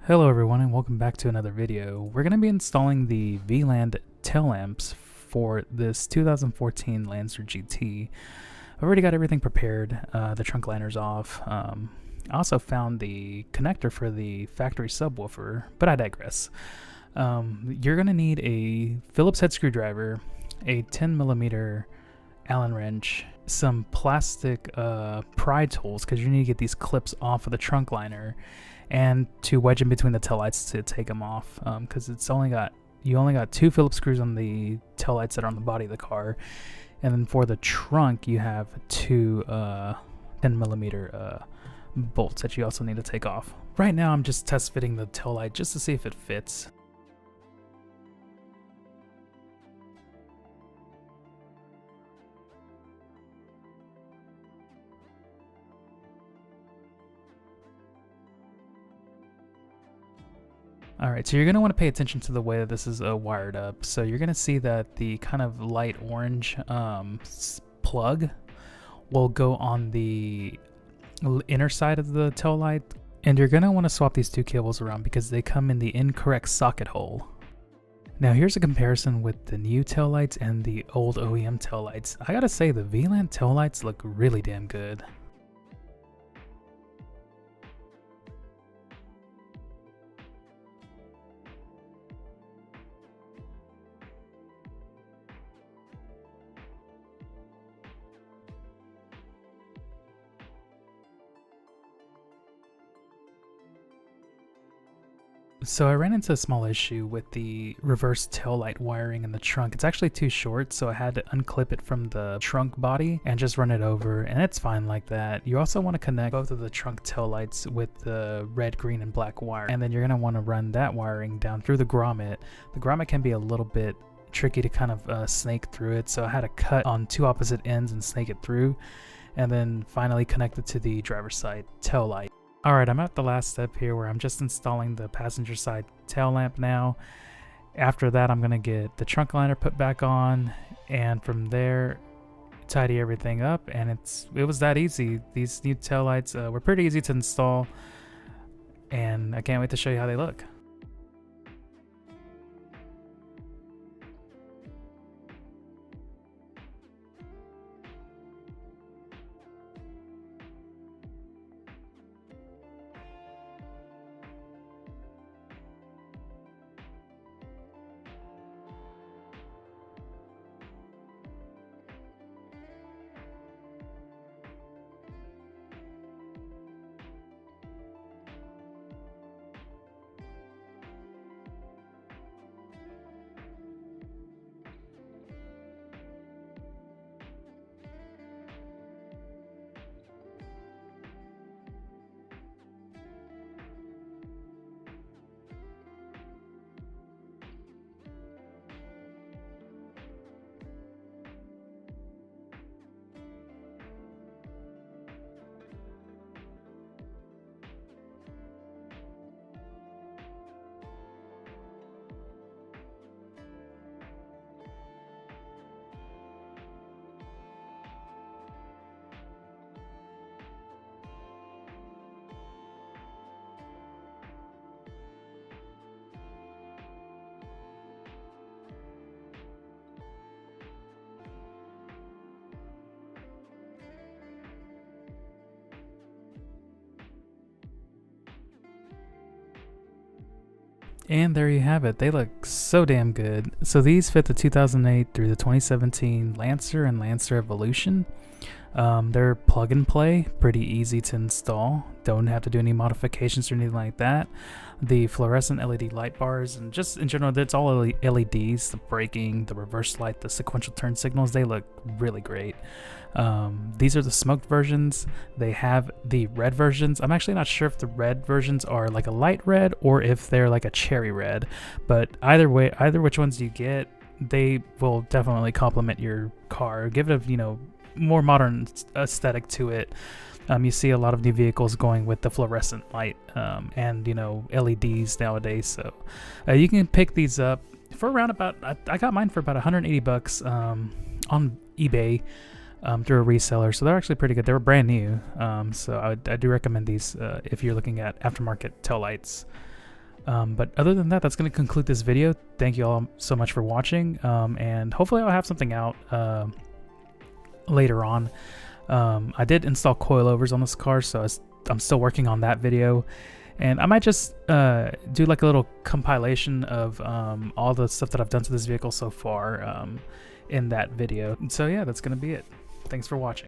Hello everyone and welcome back to another video. We're going to be installing the Vland tail lamps for this 2014 Lancer GT. I've already got everything prepared, the trunk liner's off. I also found the connector for the factory subwoofer, but I digress. You're going to need a Phillips head screwdriver, a 10mm Allen wrench, some plastic pry tools because you need to get these clips off of the trunk liner, and to wedge in between the taillights to take them off, because you only got 2 Phillips screws on the taillights that are on the body of the car, and then for the trunk you have 2 10mm bolts that you also need to take off. Right now I'm just test fitting the taillight just to see if it fits. Alright, so you're going to want to pay attention to the way that this is wired up. So you're going to see that the kind of light orange plug will go on the inner side of the tail light. And you're going to want to swap these 2 cables around because they come in the incorrect socket hole. Now here's a comparison with the new taillights and the old OEM taillights. I gotta say the Vland taillights look really damn good. So I ran into a small issue with the reverse taillight wiring in the trunk. It's actually too short, so I had to unclip it from the trunk body and just run it over, and it's fine like that. You also want to connect both of the trunk taillights with the red, green, and black wire, and then you're going to want to run that wiring down through the grommet. The grommet can be a little bit tricky to kind of snake through it, so I had to cut on 2 opposite ends and snake it through, and then finally connect it to the driver's side tail light. Alright, I'm at the last step here where I'm just installing the passenger side tail lamp now. After that, I'm going to get the trunk liner put back on, and from there tidy everything up, and it was that easy. These new tail lights were pretty easy to install, and I can't wait to show you how they look. And there you have it. They look so damn good. So these fit the 2008 through the 2017 Lancer and Lancer Evolution. They're plug and play, pretty easy to install. Don't have to do any modifications or anything like that. The fluorescent LED light bars, and just in general, it's all LEDs. The braking, the reverse light, the sequential turn signals, they look really great. These are the smoked versions. They have the red versions. I'm actually not sure if the red versions are like a light red or if they're like a cherry red, but either way, either which ones you get, they will definitely complement your car, give it a more modern aesthetic to it. You see a lot of new vehicles going with the fluorescent light and LEDs nowadays, so you can pick these up for around about, I got mine for about 180 bucks on eBay. through a reseller, so they're actually pretty good. They were brand new, so I do recommend these if you're looking at aftermarket taillights. But other than that, that's going to conclude this video. Thank you all so much for watching, and hopefully I'll have something out later on. I did install coilovers on this car, so I'm still working on that video, and I might just do like a little compilation of all the stuff that I've done to this vehicle so far in that video. So yeah, that's going to be it. Thanks for watching.